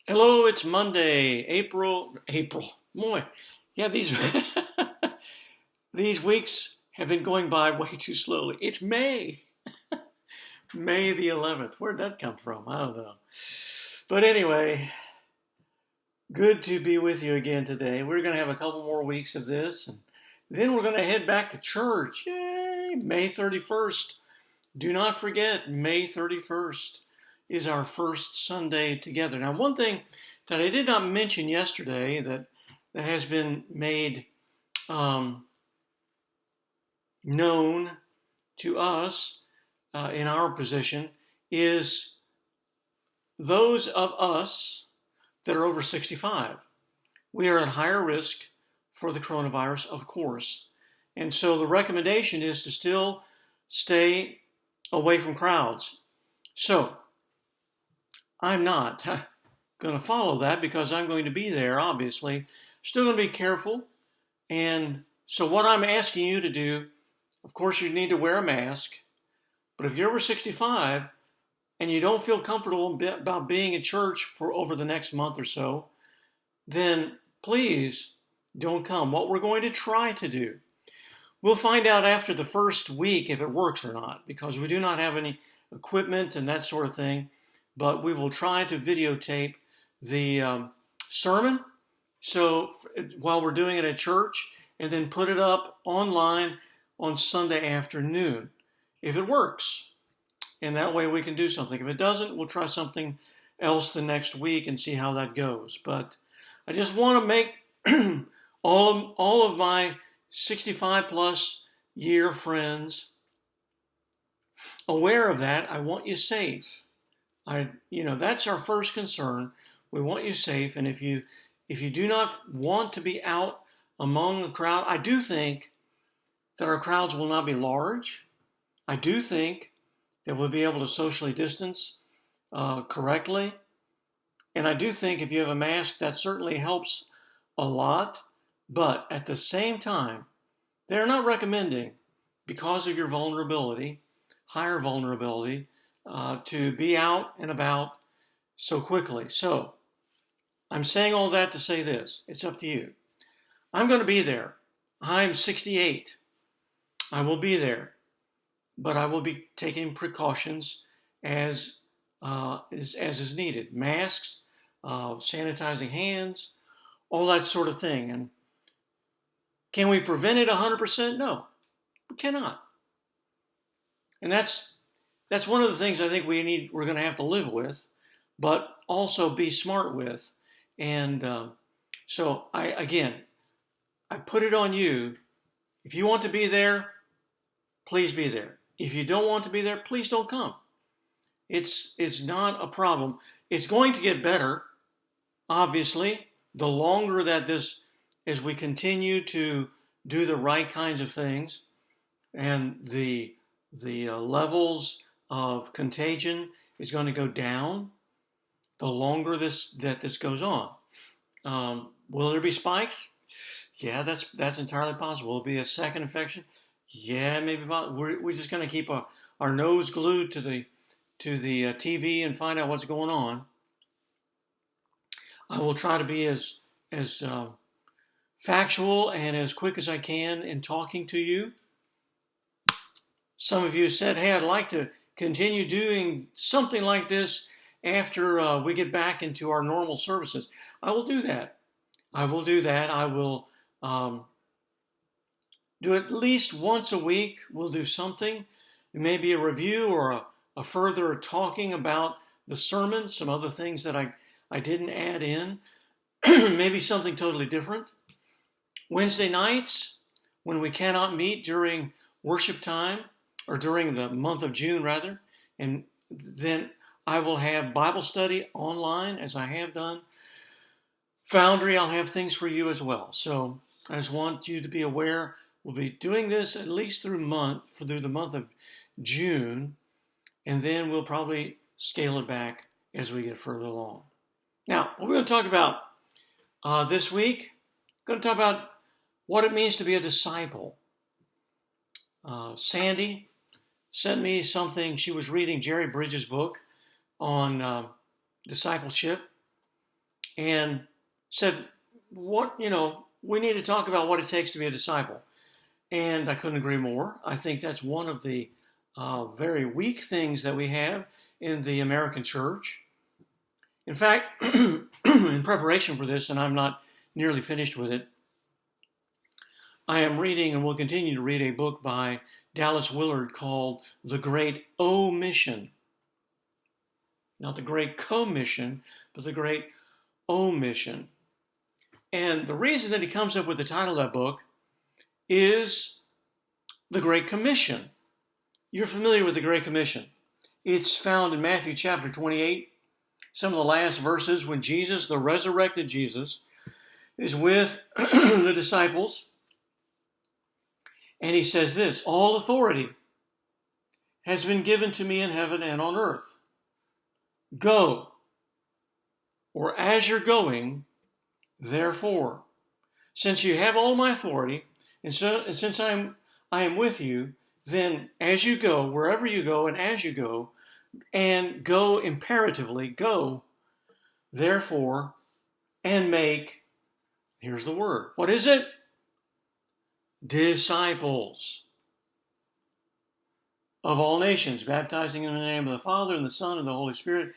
Hello, it's Monday, April. Boy, yeah, these these weeks have been going by way too slowly. It's May, May the 11th. Where'd that come from? I don't know. But anyway, good to be with you again today. We're going to have a couple more weeks of this, and then we're going to head back to church. Yay! May 31st. Do not forget, May 31st is our first Sunday together. Now, one thing that I did not mention yesterday that has been made known to us in our position is those of us that are over 65. We are at higher risk for the coronavirus, of course. And so the recommendation is to still stay away from crowds. So I'm not going to follow that because I'm going to be there, obviously. Still going to be careful. And so what I'm asking you to do, of course, you need to wear a mask. But if you're over 65 and you don't feel comfortable about being at church for over the next month or so, then please don't come. What we're going to try to do, we'll find out after the first week if it works or not, because we do not have any equipment and that sort of thing. But we will try to videotape the sermon so while we're doing it at church, and then put it up online on Sunday afternoon if it works. And that way we can do something. If it doesn't, we'll try something else the next week and see how that goes. But I just want to make all of my 65 plus year friends aware of that. I want you safe. That's our first concern. We want you safe, and if you do not want to be out among the crowd, I do think that our crowds will not be large. I do think that we'll be able to socially distance correctly, and I do think if you have a mask, that certainly helps a lot. But at the same time, they're not recommending, because of your vulnerability, higher vulnerability, to be out and about so quickly. So I'm saying all that to say this. It's up to you. I'm going to be there. I'm 68. I will be there. But I will be taking precautions as is needed. Masks, sanitizing hands, all that sort of thing. And can we prevent it 100%? No, we cannot. And that's one of the things I think we're going to have to live with, but also be smart with. And so I put it on you. If you want to be there, please be there. If you don't want to be there, please don't come. It's not a problem. It's going to get better, obviously, the longer that as we continue to do the right kinds of things, and the levels of contagion is going to go down the longer this goes on. Will there be spikes? Yeah, that's entirely possible. Will it be a second infection? Yeah, maybe. We're just going to keep our nose glued to the TV and find out what's going on. I will try to be as factual and as quick as I can in talking to you. Some of you said, hey, I'd like to continue doing something like this after we get back into our normal services. I will do that. I will do at least once a week. We'll do something. It may be a review or a further talking about the sermon, some other things that I didn't add in. Maybe something totally different. Wednesday nights, when we cannot meet during worship time, or during the month of June, rather, and then I will have Bible study online, as I have done. Foundry, I'll have things for you as well. So I just want you to be aware. We'll be doing this at least through the month of June, and then we'll probably scale it back as we get further along. Now, what we're going to talk about this week, going to talk about what it means to be a disciple. Sandy sent me something. She was reading Jerry Bridges' book on discipleship. and said, we need to talk about what it takes to be a disciple. And I couldn't agree more. I think that's one of the very weak things that we have in the American church. In fact, in preparation for this, and I'm not nearly finished with it, I am reading and will continue to read a book by Dallas Willard called The Great Omission. Not the Great Commission, but the Great Omission. And the reason that he comes up with the title of that book is the Great Commission. You're familiar with the Great Commission. It's found in Matthew chapter 28, some of the last verses when Jesus, the resurrected Jesus, is with the disciples. And he says this, all authority has been given to me in heaven and on earth. Go, or as you're going, therefore, since you have all my authority, and since I am with you, then as you go, wherever you go, and as you go, and go imperatively, go, therefore, and make, here's the word. What is it? Disciples of all nations, baptizing in the name of the Father and the Son and the Holy Spirit,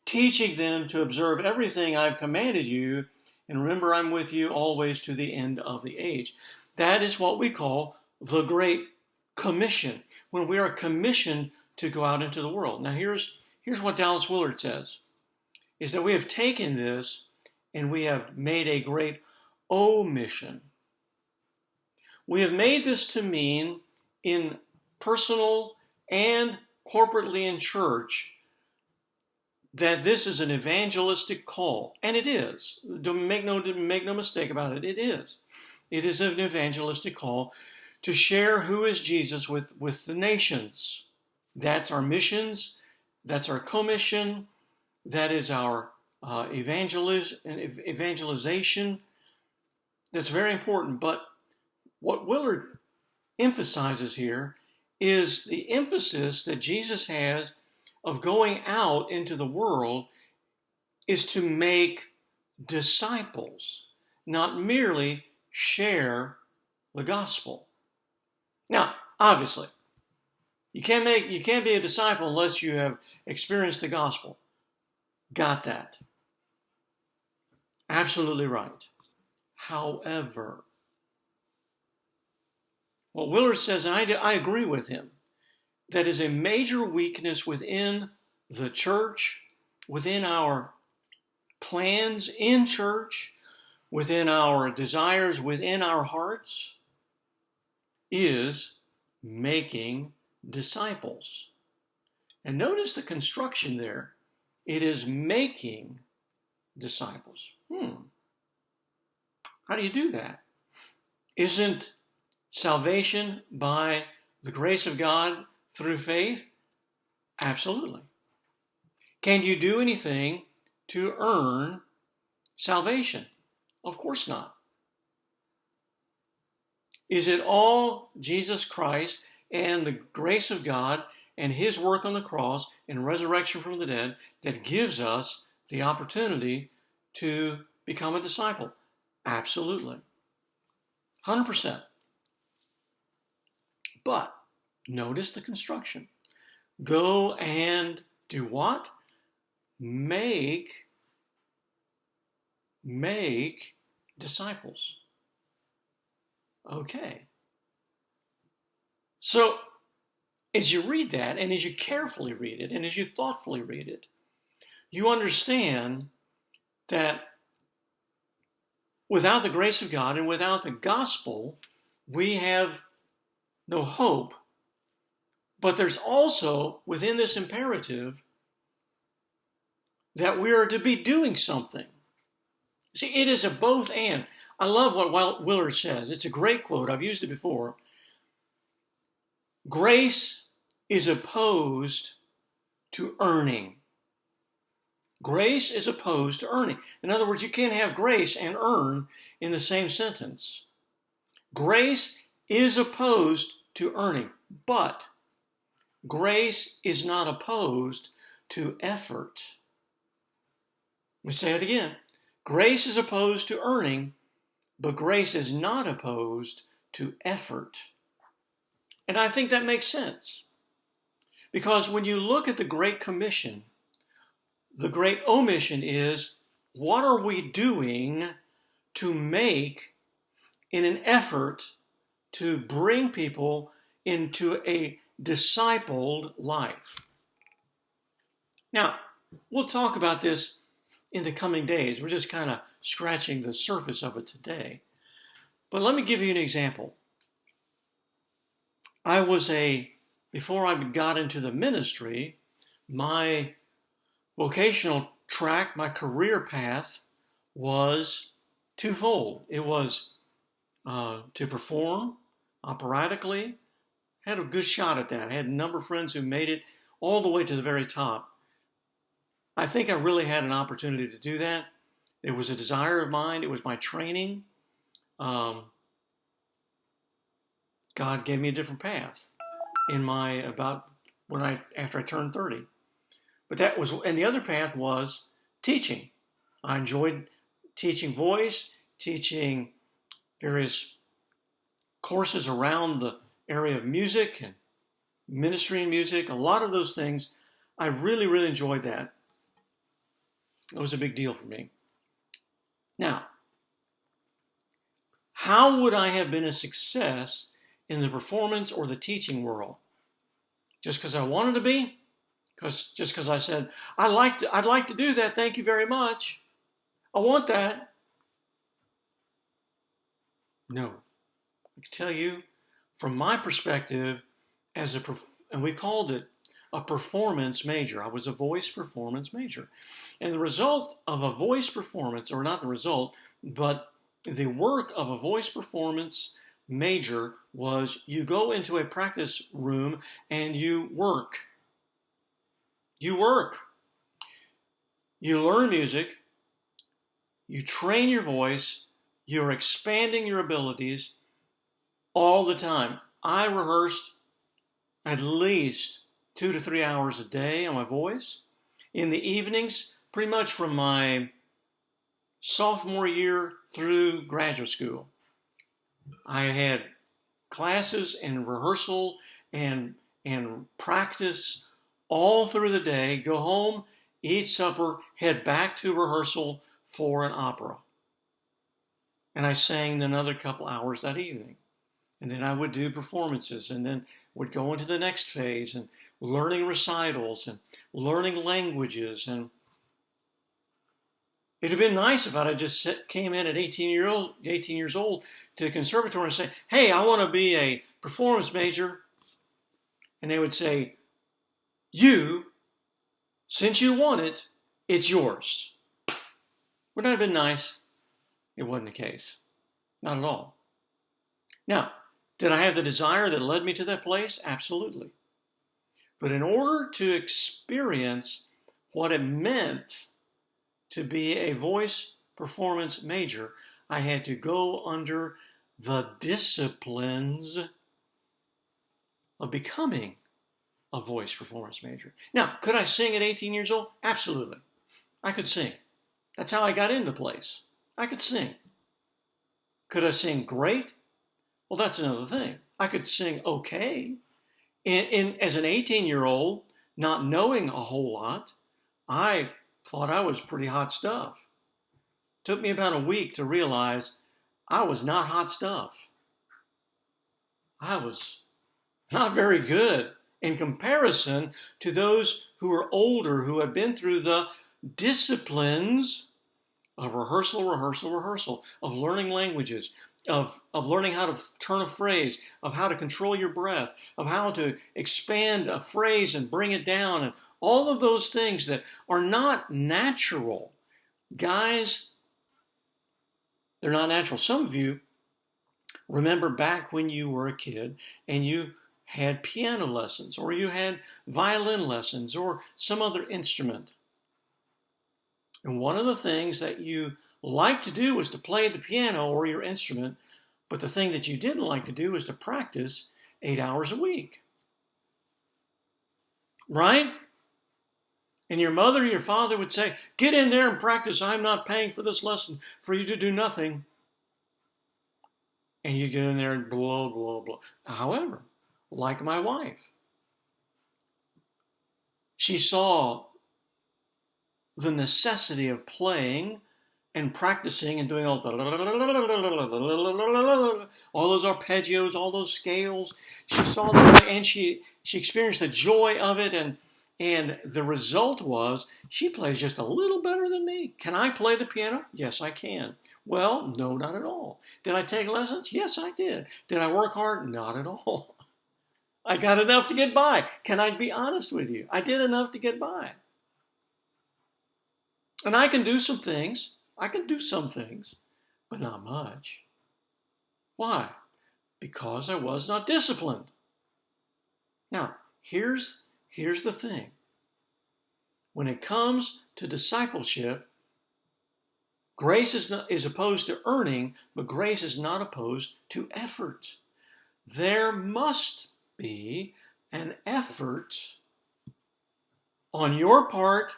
teaching them to observe everything I've commanded you, and remember I'm with you always to the end of the age. That is what we call the Great Commission, when we are commissioned to go out into the world. Now here's what Dallas Willard says, is that we have taken this and we have made a great omission. We have made this to mean in personal and corporately in church that this is an evangelistic call. And it is. Make no mistake about it. It is. It is an evangelistic call to share who is Jesus with the nations. That's our missions. That's our commission. That is our evangelization. That's very important. But what Willard emphasizes here is the emphasis that Jesus has of going out into the world is to make disciples, not merely share the gospel. Now, obviously, you can't be a disciple unless you have experienced the gospel. Got that. Absolutely right. However, what Willard says, and I agree with him, that is a major weakness within the church, within our plans in church, within our desires, within our hearts, is making disciples. And notice the construction there. It is making disciples. How do you do that? Isn't salvation by the grace of God through faith? Absolutely. Can you do anything to earn salvation? Of course not. Is it all Jesus Christ and the grace of God and his work on the cross and resurrection from the dead that gives us the opportunity to become a disciple? Absolutely. 100%. But notice the construction. Go and do what? Make disciples. Okay. So, as you read that, and as you carefully read it, and as you thoughtfully read it, you understand that without the grace of God and without the gospel, we have no hope. But there's also, within this imperative, that we are to be doing something. See, it is a both and. I love what Willard says. It's a great quote. I've used it before. Grace is opposed to earning. Grace is opposed to earning. In other words, you can't have grace and earn in the same sentence. Grace is opposed to earning, but grace is not opposed to effort. Let me say it again. Grace is opposed to earning, but grace is not opposed to effort. And I think that makes sense. Because when you look at the Great Commission, the great omission is, what are we doing to make in an effort to bring people into a discipled life? Now, we'll talk about this in the coming days. We're just kind of scratching the surface of it today. But let me give you an example. Before I got into the ministry, my vocational track, my career path was twofold. It was to perform operatically. I had a good shot at that. I had a number of friends who made it all the way to the very top. I think I really had an opportunity to do that. It was a desire of mine. It was my training. God gave me a different path after I turned 30. But and the other path was teaching. I enjoyed teaching voice, teaching various courses around the area of music and ministry in music. A lot of those things, I really, really enjoyed that. It was a big deal for me. Now, how would I have been a success in the performance or the teaching world? Just because I wanted to be? Just because I said, I'd like to do that, thank you very much. I want that. No. I can tell you, from my perspective, and we called it a performance major. I was a voice performance major. And the result of a voice performance, or not the result, but the work of a voice performance major was you go into a practice room and you work. You work. You learn music. You train your voice. You're expanding your abilities all the time. I rehearsed at least 2 to 3 hours a day on my voice. In the evenings, pretty much from my sophomore year through graduate school, I had classes and rehearsal and practice all through the day, go home, eat supper, head back to rehearsal for an opera. And I sang another couple hours that evening. And then I would do performances and then would go into the next phase and learning recitals and learning languages. And it'd have been nice if I just came in at 18 years old to the conservatory and say, hey, I want to be a performance major. And they would say, since you want it, it's yours. Wouldn't that have been nice? It wasn't the case. Not at all. Now, did I have the desire that led me to that place? Absolutely. But in order to experience what it meant to be a voice performance major, I had to go under the disciplines of becoming a voice performance major. Now, could I sing at 18 years old? Absolutely. I could sing. That's how I got into the place. I could sing. Could I sing great? Well, that's another thing. I could sing okay. As an 18-year-old, not knowing a whole lot, I thought I was pretty hot stuff. It took me about a week to realize I was not hot stuff. I was not very good in comparison to those who are older, who have been through the disciplines of rehearsal, of learning languages, of learning how to turn a phrase, of how to control your breath, of how to expand a phrase and bring it down, and all of those things that are not natural. Guys, they're not natural. Some of you remember back when you were a kid and you had piano lessons, or you had violin lessons, or some other instrument. And one of the things that you liked to do was to play the piano or your instrument, but the thing that you didn't like to do was to practice 8 hours a week. Right? And your mother or your father would say, get in there and practice. I'm not paying for this lesson for you to do nothing. And you get in there and blah, blah, blah. However, like my wife, she saw the necessity of playing and practicing and doing all those arpeggios, all those scales. She saw that, and she experienced the joy of it, and the result was she plays just a little better than me. Can I play the piano? Yes, I can. Well, no, not at all. Did I take lessons? Yes, I did. Did I work hard? Not at all. I got enough to get by. Can I be honest with you? I did enough to get by. And I can do some things. But not much. Why? Because I was not disciplined. Now, here's the thing. When it comes to discipleship, grace is opposed to earning, but grace is not opposed to effort. There must be an effort on your part,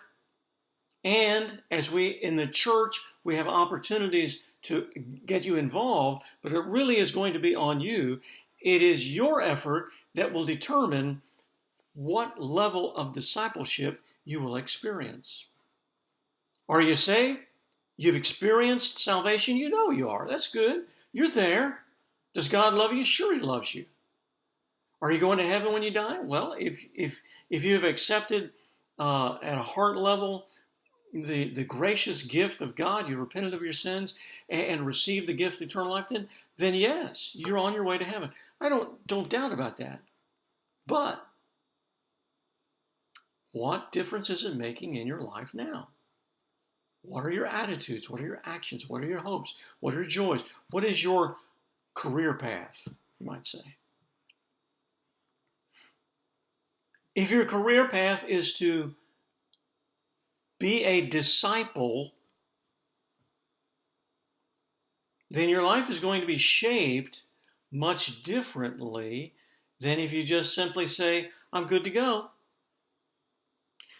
and as we in the church, we have opportunities to get you involved, but it really is going to be on you. It is your effort that will determine what level of discipleship you will experience. Are you saved? You've experienced salvation? You know you are. That's good. You're there. Does God love you? Sure, He loves you. Are you going to heaven when you die? Well, if you have accepted at a heart level the gracious gift of God, you repented of your sins and received the gift of eternal life, then yes, you're on your way to heaven. I don't doubt about that. But what difference is it making in your life now? What are your attitudes? What are your actions? What are your hopes? What are your joys? What is your career path, you might say? If your career path is to be a disciple, then your life is going to be shaped much differently than if you just simply say, I'm good to go.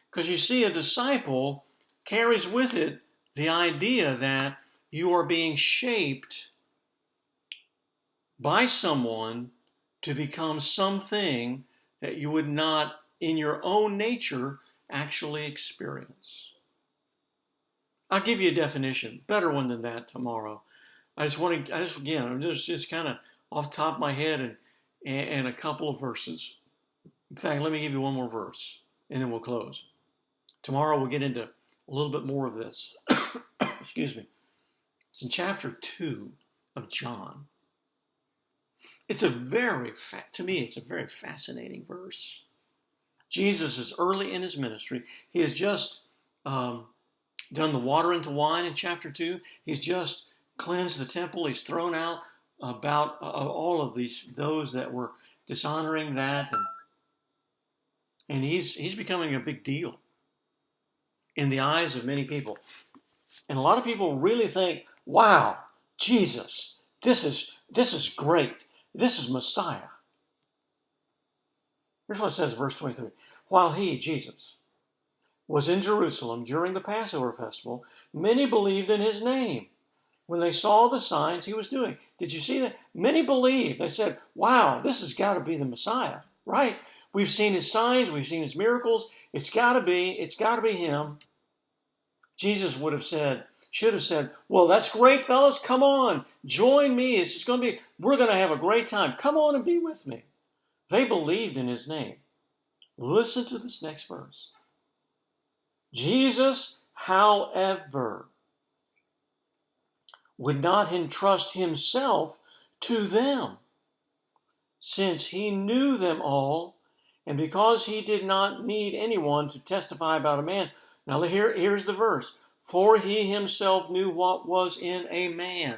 Because you see, a disciple carries with it the idea that you are being shaped by someone to become something that you would not, in your own nature, actually experience. I'll give you a definition, better one than that tomorrow. Just kind of off the top of my head and a couple of verses. In fact, let me give you one more verse, and then we'll close. Tomorrow we'll get into a little bit more of this. Excuse me. It's in chapter 2 of John. To me, it's a very fascinating verse. Jesus is early in his ministry. He has just done the water into wine in chapter 2. He's just cleansed the temple. He's thrown out about all of those that were dishonoring that, and he's becoming a big deal in the eyes of many people. And a lot of people really think, wow, Jesus, this is great. This is Messiah. Here's what it says, verse 23. While he, Jesus, was in Jerusalem during the Passover festival, many believed in his name when they saw the signs he was doing. Did you see that? Many believed. They said, wow, this has got to be the Messiah, right? We've seen his signs. We've seen his miracles. It's got to be him. Jesus should have said, well, that's great, fellas. Come on, join me. We're going to have a great time. Come on and be with me. They believed in his name. Listen to this next verse. Jesus, however, would not entrust himself to them, since he knew them all, and because he did not need anyone to testify about a man. Now here's the verse. For he himself knew what was in a man.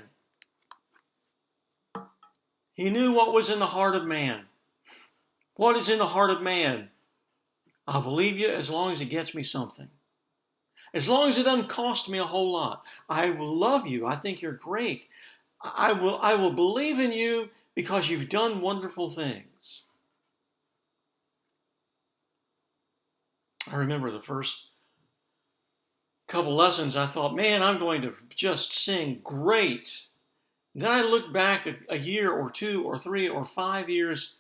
He knew what was in the heart of man. What is in the heart of man? I'll believe you as long as it gets me something. As long as it doesn't cost me a whole lot. I will love you. I think you're great. I will believe in you because you've done wonderful things. I remember the first couple lessons, I thought, man, I'm going to just sing great. Then I looked back at a year or 2 or 3 or 5 years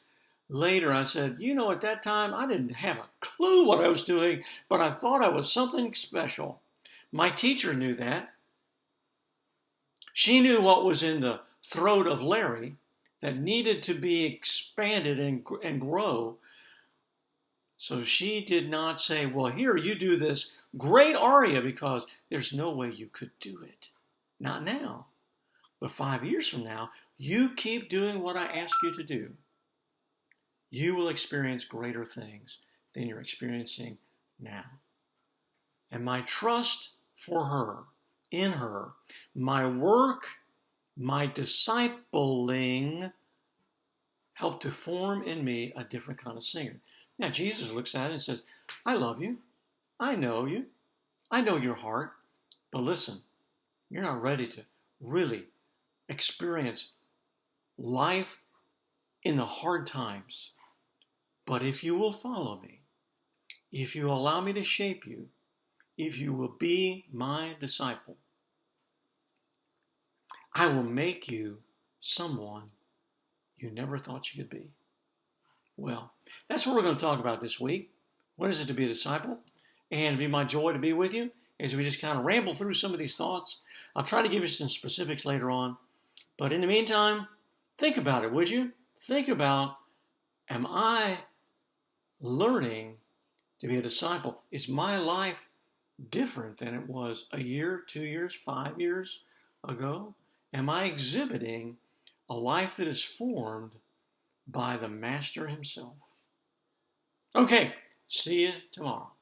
later. I said, at that time, I didn't have a clue what I was doing, but I thought I was something special. My teacher knew that. She knew what was in the throat of Larry that needed to be expanded and grow. So she did not say, well, here, you do this great aria, because there's no way you could do it. Not now. But 5 years from now, you keep doing what I ask you to do. You will experience greater things than you're experiencing now. And my trust for her, in her, my work, my discipling, helped to form in me a different kind of singer. Now, Jesus looks at it and says, I love you. I know you. I know your heart. But listen, you're not ready to really experience life in the hard times. But if you will follow me, if you allow me to shape you, if you will be my disciple, I will make you someone you never thought you could be. Well, that's what we're going to talk about this week. What is it to be a disciple? And it'll be my joy to be with you as we just kind of ramble through some of these thoughts. I'll try to give you some specifics later on. But in the meantime, think about it, would you? Think about, am I learning to be a disciple? Is my life different than it was a year, 2 years, 5 years ago? Am I exhibiting a life that is formed by the Master himself? Okay, see you tomorrow.